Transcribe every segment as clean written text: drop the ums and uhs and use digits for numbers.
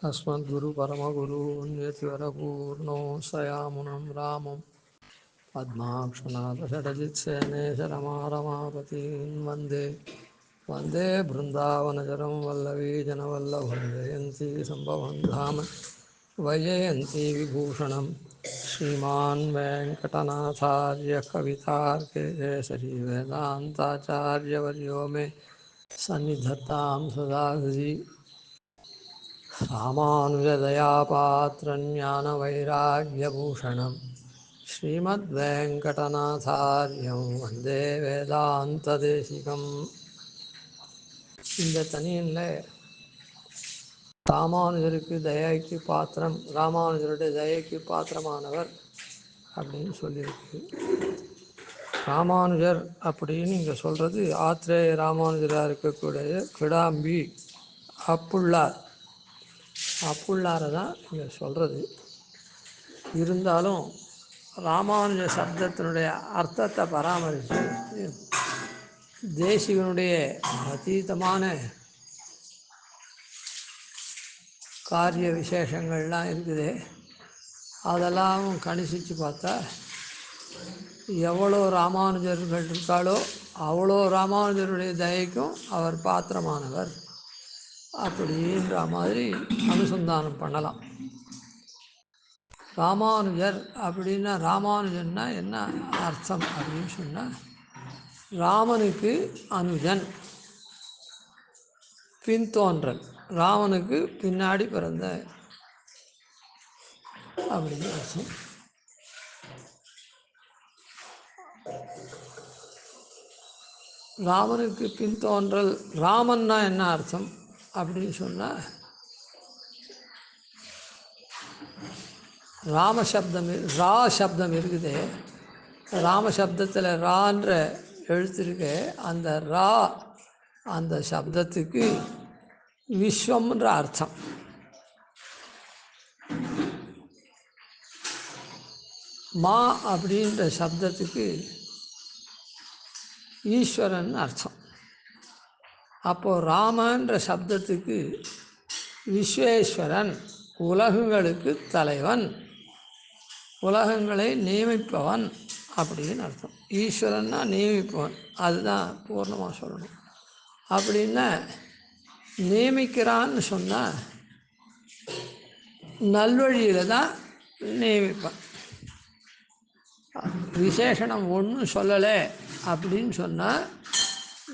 अस्मद्गुरु परमगुरु नियतिवरपूर्णो सयामुनं रामं पद्माक्षनाथषडजित्सेनेशरमारमापतीन् वन्दे वन्दे बृन्दावनचरं वल्लवी जनवल्लभं जयन्ती सम्भवं धाम वैजयन्ती विभूषणं श्रीमान् वेङ्कटनाथार्य कवितार्केसरी वेदान्ताचार्यवर्यो मे सन्निधत्तां सदा हृदि रामानुजदयापात्रं ज्ञानवैराग्यभूषणं श्रीमद्वेङ्कटनाथार्यं वन्दे வேதாந்ததேசிகம். இந்த தனியனில் ராமானுஜருக்கு தயைக்கு பாத்திரம், ராமானுஜருடைய தயைக்கு பாத்திரமானவர் அப்படின்னு சொல்லியிருக்கு. ராமானுஜர் அப்படின்னு இங்கே சொல்கிறது ஆத்ரேய ராமானுஜராக இருக்கக்கூடிய கிடாம்பி அப்புள்ளாரை தான் இங்கே சொல்கிறது. இருந்தாலும் ராமானுஜ சப்தத்தினுடைய அர்த்தத்தை பராமரித்து தேசிகனுடைய அதீதமான காரிய விசேஷங்கள்லாம் இருக்குது. அதெல்லாம் கணிசித்து பார்த்தா எவ்வளோ ராமானுஜர்கள் இருக்காளோ அவ்வளோ ராமானுஜருடைய தயைக்கும் அவர் பாத்திரமானவர் அப்படின்ற மாதிரி அனுசந்தானம் பண்ணலாம். ராமானுஜர் அப்படின்னா ராமானுஜன்னா என்ன அர்த்தம் அப்படின்னு சொன்னால், ராமனுக்கு அனுஜன், பின்தோன்றல், ராமனுக்கு பின்னாடி பிறந்த அப்படின்னு அர்த்தம். ராமனுக்கு பின்தோன்றல், ராமன்னா என்ன அர்த்தம் அப்படின்னு சொன்னால், ராமசப்தம் ரா சப்தம் இருக்குது. ராமசப்தத்தில் ரான்ற எழுத்து இருக்கு. அந்த ரா அந்த சப்தத்துக்கு விஸ்வம்ன்ற அர்த்தம். மா அப்படின்ற சப்தத்துக்கு ஈஸ்வரன் அர்த்தம். அப்போது ராமன்ற சப்தத்துக்கு விஸ்வேஸ்வரன், உலகங்களுக்கு தலைவன், உலகங்களை நியமிப்பவன் அப்படின்னு அர்த்தம். ஈஸ்வரன்னா நியமிப்பவன், அதுதான் பூர்ணமாக சொல்லணும். அப்படின்னா நியமிக்கிறான்னு சொன்னால் நல்வழியில் தான் நியமிப்பான். விசேஷணம் ஒன்றும் சொல்லலை அப்படின்னு சொன்னால்,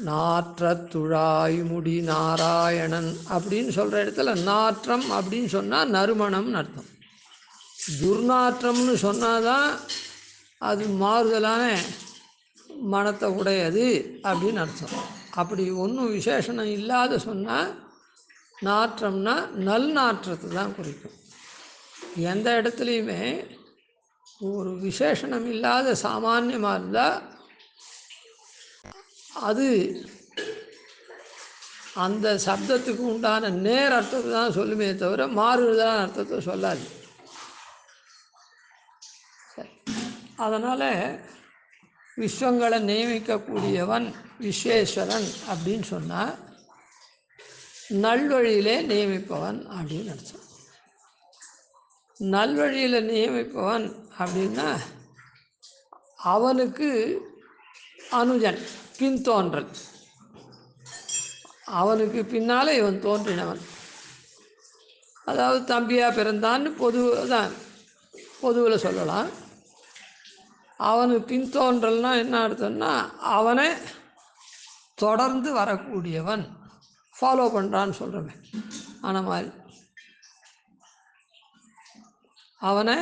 நாற்றத்துழாய் முடி நாராயணன் அப்படின்னு சொல்கிற இடத்துல நாற்றம் அப்படின்னு சொன்னால் நறுமணம்னு அர்த்தம். துர்நாற்றம்னு சொன்னால் தான் அது மாறுதலான மனத்தை உடையது அப்படின்னு அர்த்தம். அப்படி ஒன்றும் விசேஷணம் இல்லாத சொன்னால் நாற்றம்னா நல் நாற்றத்தை தான் குறிக்கும். எந்த இடத்துலையுமே ஒரு விசேஷணம் இல்லாத சாமானியமாக இருந்தால் அது அந்த சப்தத்துக்கு உண்டான நேர் அர்த்தத்தை தான் சொல்லுமே தவிர மாறுதலான அர்த்தத்தை சொல்லாது. அதனால் விஸ்வங்களை நியமிக்கக்கூடியவன் விஸ்வேஸ்வரன் அப்படின்னு சொன்னால் நல்வழியிலே நியமிப்பவன் அப்படின்னு அர்த்தம். நல்வழியில் நியமிப்பவன் அப்படின்னா அவனுக்கு அனுஜன், பின்தோன்றல், அவனுக்கு பின்னால் இவன் தோன்றினவன். அதாவது தம்பியாக பிறந்தான்னு பொதுவில் சொல்லலாம். அவனுக்கு பின்தோன்றல்னால் என்ன அர்த்தம்னா அவனை தொடர்ந்து வரக்கூடியவன், ஃபாலோ பண்ணுறான்னு சொல்கிறவன். ஆனால் மாதிரி அவனை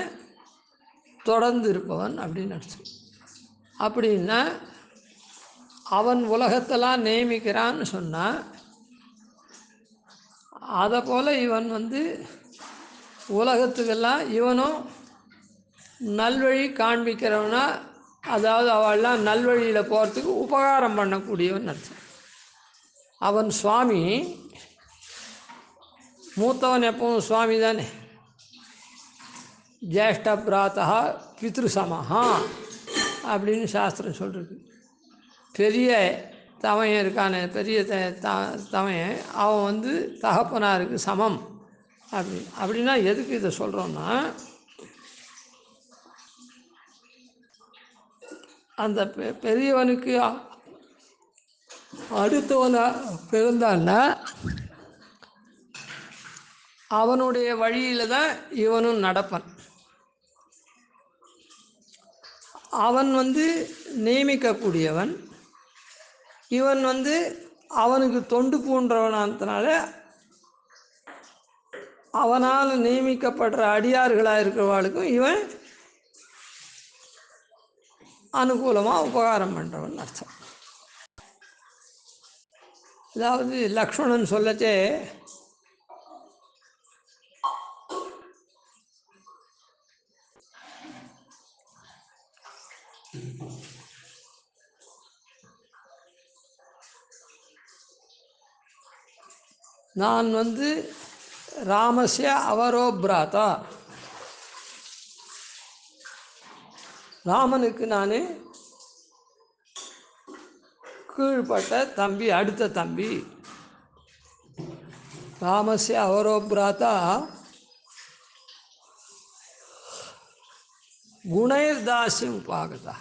தொடர்ந்து இருப்பவன் அப்படின்னு அர்த்தம். அப்படின்னா அவன் உலகத்தெல்லாம் நியமிக்கிறான்னு சொன்னால், அதை போல் இவன் உலகத்துக்கெல்லாம் இவனும் நல்வழி காண்பிக்கிறவனா, அதாவது அவள்லாம் நல்வழியில் போகிறதுக்கு உபகாரம் பண்ணக்கூடியவன் அர்த்தம். அவன் சுவாமி, மூத்தவன் எப்பவும் சுவாமி தானே. ஜேஷ்ட பிராத்தா பித்ருசமஹா அப்படின்னு சாஸ்திரம் சொல்கிறது. பெரிய தமையன் இருக்கானே, பெரிய தமையன், அவன் தகப்பனாருக்கு சமம் அப்படின்னா எதுக்கு இதை சொல்கிறோன்னா, அந்த பெரியவனுக்கு அடுத்தவன் பிறந்தான்னா அவனுடைய வழியில் தான் இவனும் நடப்பான். அவன் நியமிக்கக்கூடியவன், இவன் அவனுக்கு தொண்டு பூன்றவனானதுனால அவனால் நியமிக்கப்படுற அடியார்களாக இருக்கிறவாளுக்கும் இவன் அனுகூலமாக உபகாரம் பண்ணுறவன் அர்த்தம். அதாவது லக்ஷ்மணன் சொல்லச்சே, நான் ராமஸ்ய அவரோ பிராதா, ராமனுக்கு நான் கீழ்பட்ட தம்பி, அடுத்த தம்பி. ராமஸ்ய அவரோ பிராதா குணைர்தாசியம் உபாகதா.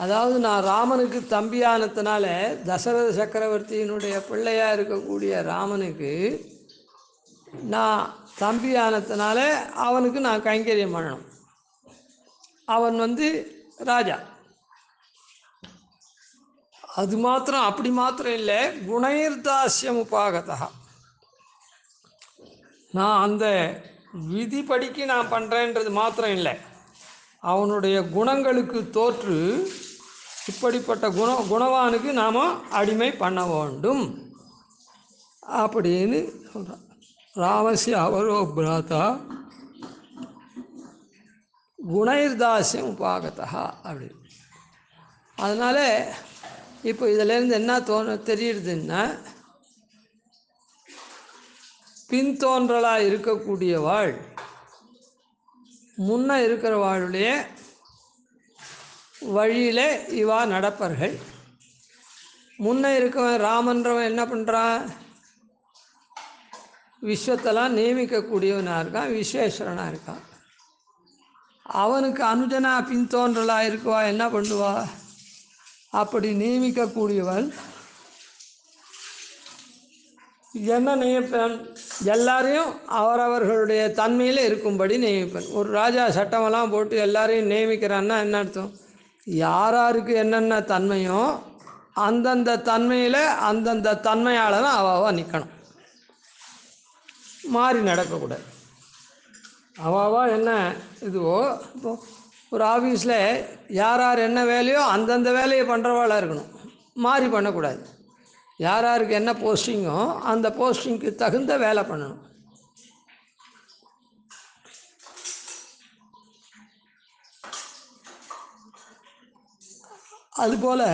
அதாவது நான் ராமனுக்கு தம்பியானதுனால, தசரத சக்கரவர்த்தியினுடைய பிள்ளையாக இருக்கக்கூடிய ராமனுக்கு நான் தம்பியானதுனால அவனுக்கு நான் கைங்கரியம் பண்ணணும். அவன் ராஜா. அது மாத்திரம், அப்படி மாத்திரம் இல்லை, குணைர்தாசியம் உபாகதா. நான் அந்த விதிப்படிக்கு நான் பண்ணுறேன்றது மாத்திரம் இல்லை, அவனுடைய குணங்களுக்கு தோற்று இப்படிப்பட்ட குணவானுக்கு நாம் அடிமை பண்ண வேண்டும் அப்படின்னு சொல்கிறான். ராமஸ்ய அவரோ பிராதா குணைர்தாசியம் உபாகதா அப்படின்னு. அதனால் இப்போ இதிலேருந்து என்ன தெரியுதுன்னா, பின்தோன்றலாக இருக்கக்கூடியவாள் முன்ன இருக்கிறவாளுடைய வழியில் இவா நடப்பர்கள். முன்ன இருக்கவன் ராமன்றவன் என்ன பண்ணுறான், விஸ்வத்தெல்லாம் நியமிக்கக்கூடியவனாக இருக்கான், விஸ்வேஸ்வரனாக இருக்கான். அவனுக்கு அனுஜனா பின்தோன்றலாக இருக்குவா என்ன பண்ணுவா, அப்படி நியமிக்கக்கூடியவன் என்ன நியமிப்பன், எல்லாரையும் அவரவர்களுடைய தன்மையில் இருக்கும்படி நியமிப்பன். ஒரு ராஜா சட்டமெல்லாம் போட்டு எல்லாரையும் நியமிக்கிறான்னா என்ன அர்த்தம், யாராருக்கு என்னென்ன தன்மையோ அந்தந்த தன்மையில் அந்தந்த தன்மையால் தான் அவாவா நிற்கணும், மாறி நடக்கக்கூடாது. அவாவா என்ன இதுவோ, இப்போ ஒரு ஆஃபீஸில் யார் யார் என்ன வேலையோ அந்தந்த வேலையை பண்ணுறவாளாக இருக்கணும், மாறி பண்ணக்கூடாது. யார் யாருக்கு என்ன போஸ்டிங்கோ அந்த போஸ்டிங்க்கு தகுந்த வேலை பண்ணணும். அதுபோல்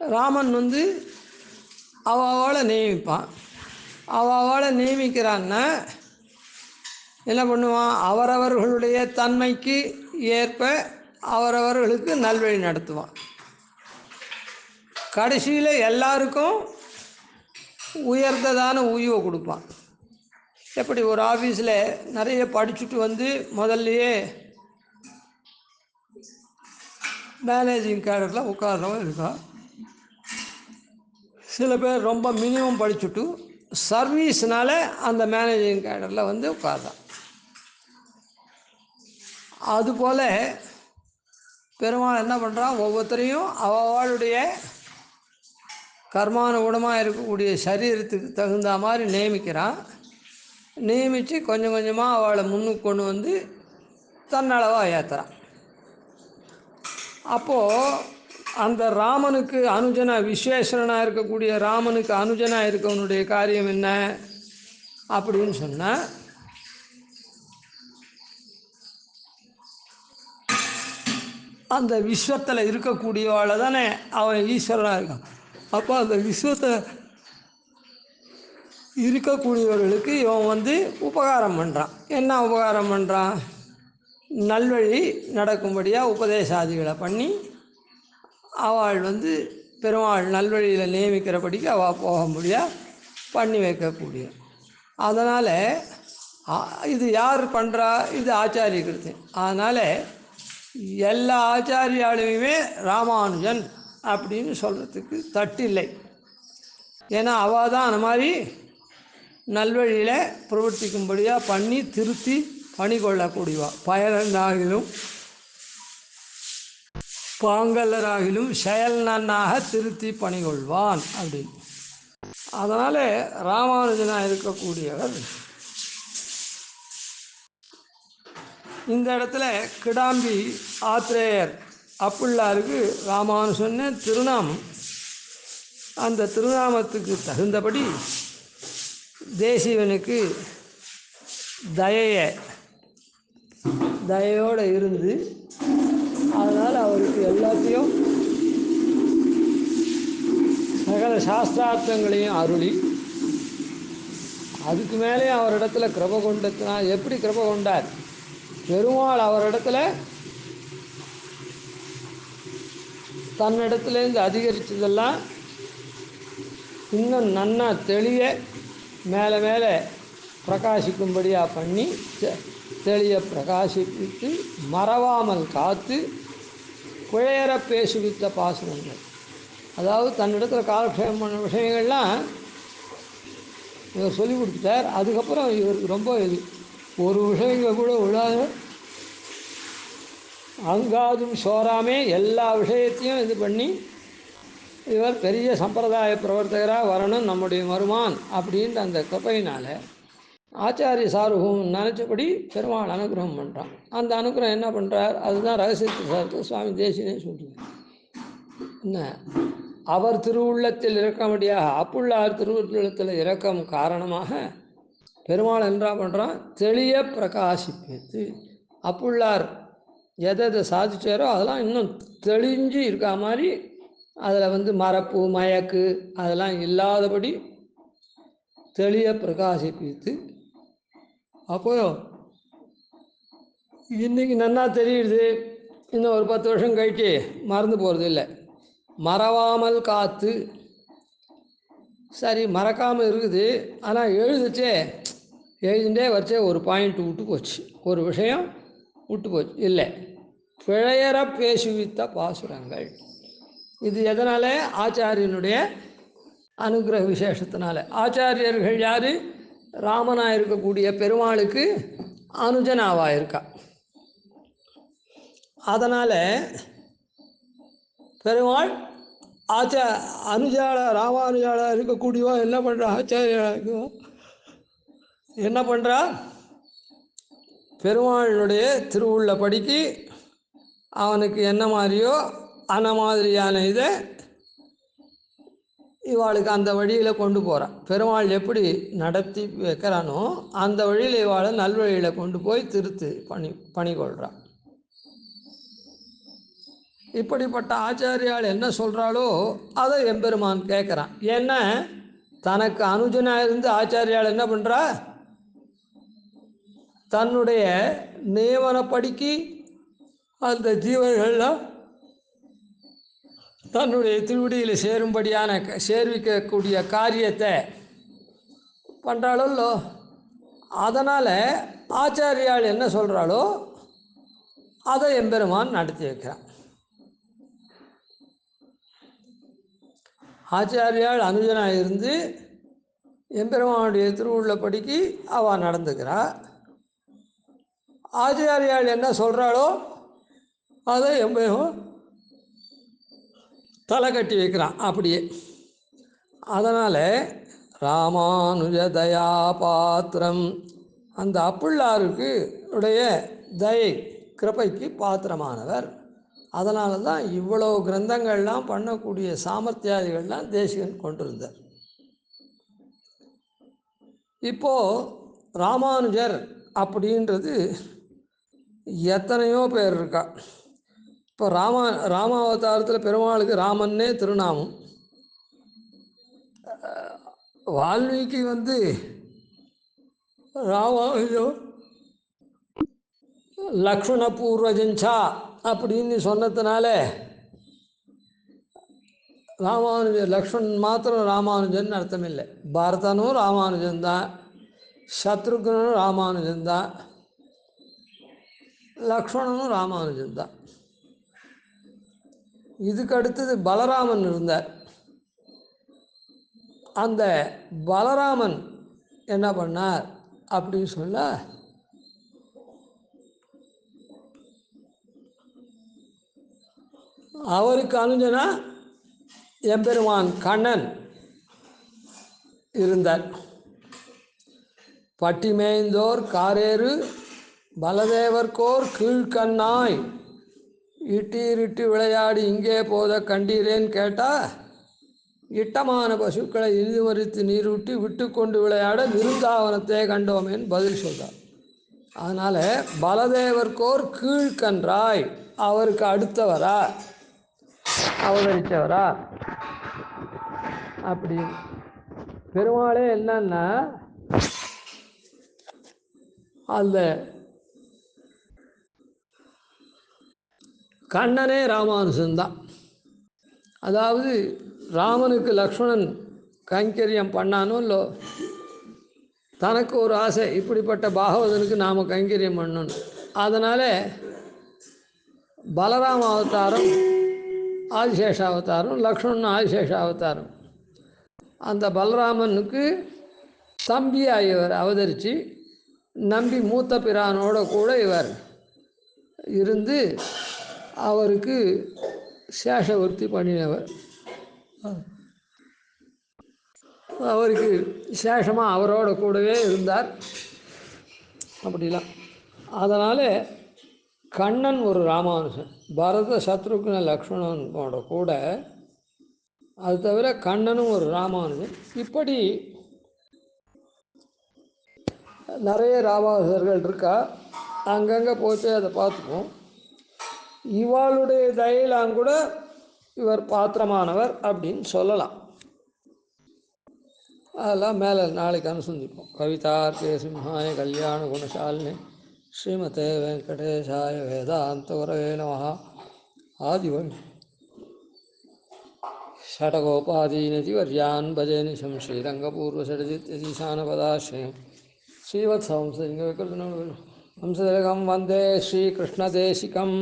ராமன் அவளை நியமிப்பான். அவளை நியமிக்கிறான்னா என்ன பண்ணுவான், அவரவர்களுடைய தன்மைக்கு ஏற்ப அவரவர்களுக்கு நல்வழி நடத்துவான். கடைசியில் எல்லாருக்கும் உயர்ந்ததான ஊய்வை கொடுப்பான். எப்படி ஒரு ஆஃபீஸில் நிறைய படிச்சுட்டு முதல்லையே மேனேஜிங் கேடரில் உட்கார்றவன் இருக்கான். சில பேர் ரொம்ப மினிமம் படிச்சுட்டு சர்வீஸ்னால அந்த மேனேஜிங் கேடரில் உட்கார்றான். அதுபோல் பெருமாள் என்ன பண்ணுறான், ஒவ்வொருத்தரையும் அவளுடைய கர்மானுகுணமாக இருக்கக்கூடிய சரீரத்துக்கு தகுந்த மாதிரி நியமிக்கிறான். நியமித்து கொஞ்சம் கொஞ்சமாக அவளை முன்னுக்கு கொண்டு தன்னளவாக ஏற்றுறான். அப்போது அந்த ராமனுக்கு அனுஜனாக, விஸ்வேஸ்வரனாக இருக்கக்கூடிய ராமனுக்கு அனுஜனாக இருக்கவனுடைய காரியம் என்ன அப்படின்னு சொன்னால், அந்த விஸ்வத்தில் இருக்கக்கூடியவாளை தானே அவன் ஈஸ்வரனாக இருக்கான். அப்போ அந்த விஸ்வத்தில் இருக்கக்கூடியவர்களுக்கு இவன் உபகாரம் பண்ணுறான். என்ன உபகாரம் பண்ணுறான், நல்வழி நடக்கும்படியாக உபதேசாதிகளை பண்ணி அவள் பெருமாள் நல்வழியில் நியமிக்கிறபடிக்கு அவள் போக முடியாது, பண்ணி வைக்கக்கூடிய. அதனால் இது யார் பண்ணுறா? இது ஆச்சாரிய கிருத்தியம். அதனால் எல்லா ஆச்சாரியாலையுமே ராமானுஜன் அப்படின்னு சொல்கிறதுக்கு தட்டில்லை. ஏன்னா அவள் தான் அந்த மாதிரி நல்வழியில் பிரவர்த்திக்கும்படியாக பண்ணி திருத்தி பணி கொள்ளக்கூடியவா. பயனாகிலும் பாங்கல்லராகிலும் செயல் நன்னாக திருத்தி பணி கொள்வான் அப்படின்னு. அதனால் ராமானுஜனாக இருக்கக்கூடியவர் இந்த இடத்துல கிடாம்பி ஆத்ரேயர் அப்புள்ளாருக்கு ராமானுஜன்னு திருநாமம். அந்த திருநாமத்துக்கு தகுந்தபடி தேசிவனுக்கு தயையோடு இருந்து அதனால் அவருக்கு எல்லாத்தையும் சகல சாஸ்திரார்த்தங்களையும் அருளி அதுக்கு மேலே அவரிடத்துல கிருபை கொண்டதுனா எப்படி கிருபை கொண்டார்? பெருமாள் அவரிடத்துல தன்னிடத்துலேருந்து அதிகரித்ததெல்லாம் இன்னும் நன்னா தெளிய மேலே மேலே பிரகாசிக்கும்படியாக பண்ணி தெளிய பிரகாசிப்பித்து மறவாமல் காத்து குழையற பேசுவித்த பாசனங்கள். அதாவது தன்னிடத்தில் காலக்ஷேபம் பண்ண விஷயங்கள்லாம் இவர் சொல்லி கொடுத்துட்டார். அதுக்கப்புறம் இவருக்கு ரொம்ப இது ஒரு விஷயங்கள் கூட விடாத அங்காதும் சோறாமே எல்லா விஷயத்தையும் இது பண்ணி இவர் பெரிய சம்பிரதாய பிரவர்த்தகராக வரணும் நம்முடைய மருமான் அப்படின்ற அந்த கிருபையினால் ஆச்சாரிய சார்பம் நினச்சபடி பெருமாள் அனுகிரகம் பண்ணுறான். அந்த அனுகிரகம் என்ன பண்ணுறார்? அதுதான் ரகசியத்தை சார்த்து சுவாமி தேசியனே சொல்கிறார். என்ன அவர் திருவுள்ளத்தில் இறக்கமடியாக அப்புள்ளார் திருவுள்ளத்தில் இறக்கம் காரணமாக பெருமாள் என்ன பண்ணுறான்? தெளிய பிரகாசிப்பித்து அப்புள்ளார் எதை சாதிச்சாரோ அதெல்லாம் இன்னும் தெளிஞ்சு இருக்கா மாதிரி அதில் மரப்பு மயக்கு அதெல்லாம் இல்லாதபடி தெளிய பிரகாசிப்பித்து அப்போ இன்றைக்கி நன்னா தெரியுது. இன்னும் ஒரு 10 வருஷம் கழிச்சு மறந்து போகிறது இல்லை. மறவாமல் காத்து சரி மறக்காமல் இருக்குது. ஆனால் எழுதுண்டே வச்சே ஒரு பாயிண்ட் விட்டு போச்சு, ஒரு விஷயம் விட்டு போச்சு. இல்லை பிழையற பேசுவித்த பாசுரங்கள். இது எதனால்? ஆச்சாரியனுடைய அனுகிரக விசேஷத்தினால. ஆச்சாரியர்கள் யார்? ராமனாக இருக்கக்கூடிய பெருமாளுக்கு அனுஜனாவாக இருக்கா. அதனால் பெருமாள் ராமானுஜாளாக இருக்கக்கூடியவா என்ன பண்ணுறா? ஆச்சாரியா என்ன பண்ணுறா? பெருமாளுடைய திருவுள்ளபடிக்கு அவனுக்கு என்ன மாதிரியோ அந்த மாதிரியான இதை இவாளுக்கு அந்த வழியில் கொண்டு போகிறான். பெருமாள் எப்படி நடத்தி வைக்கிறானோ அந்த வழியில் இவாளை நல்வழியில் கொண்டு போய் திருத்து பணி கொள்கிறான். இப்படிப்பட்ட ஆச்சாரியால் என்ன சொல்கிறாளோ அதை எம்பெருமான் கேட்குறான். ஏன்னா தனக்கு அனுஜனாக இருந்து ஆச்சாரியால் என்ன பண்ணுறா? தன்னுடைய நியமனப்படிக்கு அந்த ஜீவர்கள்லாம் தன்னுடைய திருவடியில் சேர்விக்கக்கூடிய காரியத்தை பண்ணுறாளோ. அதனால் ஆச்சாரியால் என்ன சொல்கிறாளோ அதை எம்பெருமான் நடத்தி வைக்கிறான். ஆச்சாரியால் அனுஜனாக இருந்து எம்பெருமானுடைய திருவுள்ளப்படிக்கு அவள் நடந்துக்கிறா. ஆச்சாரியால் என்ன சொல்கிறாளோ அதை எம்பெருமான் தலை கட்டி வைக்கிறான் அப்படியே. அதனால் ராமானுஜ தயா பாத்திரம் அந்த அப்புள்ளாருக்கு உடைய தயை கிருபைக்கு பாத்திரமானவர். அதனால தான் இவ்வளோ கிரந்தங்கள்லாம் பண்ணக்கூடிய சாமர்த்தியாதிகள்லாம் தேசிகன் கொண்டிருந்தார். இப்போது ராமானுஜர் அப்படின்றது எத்தனையோ பேர் இருக்கா. இப்போ ராமாவதாரத்தில் பெருமாளுக்கு ராமன்னே திருநாமம். வால்மீகி ராமானுஜம் லக்ஷ்மண பூர்வஜஞ்சா அப்படின்னு சொன்னதுனால ராமானுஜன் லக்ஷ்மணன் மாத்திரம் ராமானுஜன் அர்த்தம் இல்லை. பரதனும் ராமானுஜன் தான், சத்ருகனும் ராமானுஜன் தான், லக்ஷ்மணனும் ராமானுஜன் தான். இதுக்கு அடுத்தது பலராமன் இருந்தார். அந்த பலராமன் என்ன பண்ணார் அப்படின்னு சொல்ல, அவருக்கு அனுஜனா எம்பெருமான் கண்ணன் இருந்தார். பட்டிமேய்ந்தோர் காரேறு பலதேவர்கோர் கீழ்கண்ணாய் இட்டீரிட்டு விளையாடி இங்கே போத கண்டீரேன்னு கேட்டால், இட்டமான பசுக்களை இனிது மறித்து நீரூட்டி விட்டு கொண்டு விளையாட விருந்தாவனத்தை கண்டோமேன்னு பதில் சொல்கிறார். அதனால் பலதேவர்கோர் கீழ்கன்றாய், அவருக்கு அடுத்தவரா அவதரித்தவரா அப்படி. பெருமாளே என்னன்னா அந்த கண்ணனே ராமானுஜன்தான். அதாவது ராமனுக்கு லக்ஷ்மணன் கைங்கரியம் பண்ணானோ இல்லை, தனக்கு ஒரு ஆசை, இப்படிப்பட்ட பாகவதனுக்கு நாம் கைங்கரியம் பண்ணணும். அதனால் பலராம அவதாரம் ஆதிசேஷ அவதாரம், லக்ஷ்மணன் ஆதிசேஷ அவதாரம். அந்த பலராமனுக்கு தம்பியாக இவர் அவதரித்து நம்பி மூத்த பிரானோட கூட இவர் இருந்து அவருக்கு சேஷவர்த்தி பண்ணினவர். அவருக்கு சேஷமாக அவரோட கூடவே இருந்தார் அப்படிலாம். அதனால் கண்ணன் ஒரு ராமானுஜன், பரத சத்ருக்ன லக்ஷ்மணனோட கூட. அது தவிர கண்ணனும் ஒரு ராமானுஜன். இப்படி நிறைய ராமானுஜர்கள் இருக்கா. அங்கங்கே போச்சு அதை பார்த்துப்போம். இவாளுடைய தயெல்லாம் கூட இவர் பாத்திரமானவர் அப்படின்னு சொல்லலாம். அதெல்லாம் மேலே நாளைக்கு அனுசந்திப்போம். கவிதார்க்கே சிம்ஹாய கல்யாண குணசாலினி ஸ்ரீமதே வெங்கடேஷாய வேதாந்த குரவே நமः. ஆதிவன் ஷடகோபாதீனதி வர்யான் பஜேனிஷம் ஸ்ரீரங்கபூர்வஷடஜித்யதீசானபதாஸ்ரயம் ஸ்ரீவத்சவம்சலிங்க விக்ருதனம் வம்சதிலகம் வந்தே ஸ்ரீகிருஷ்ணதேசிகம்.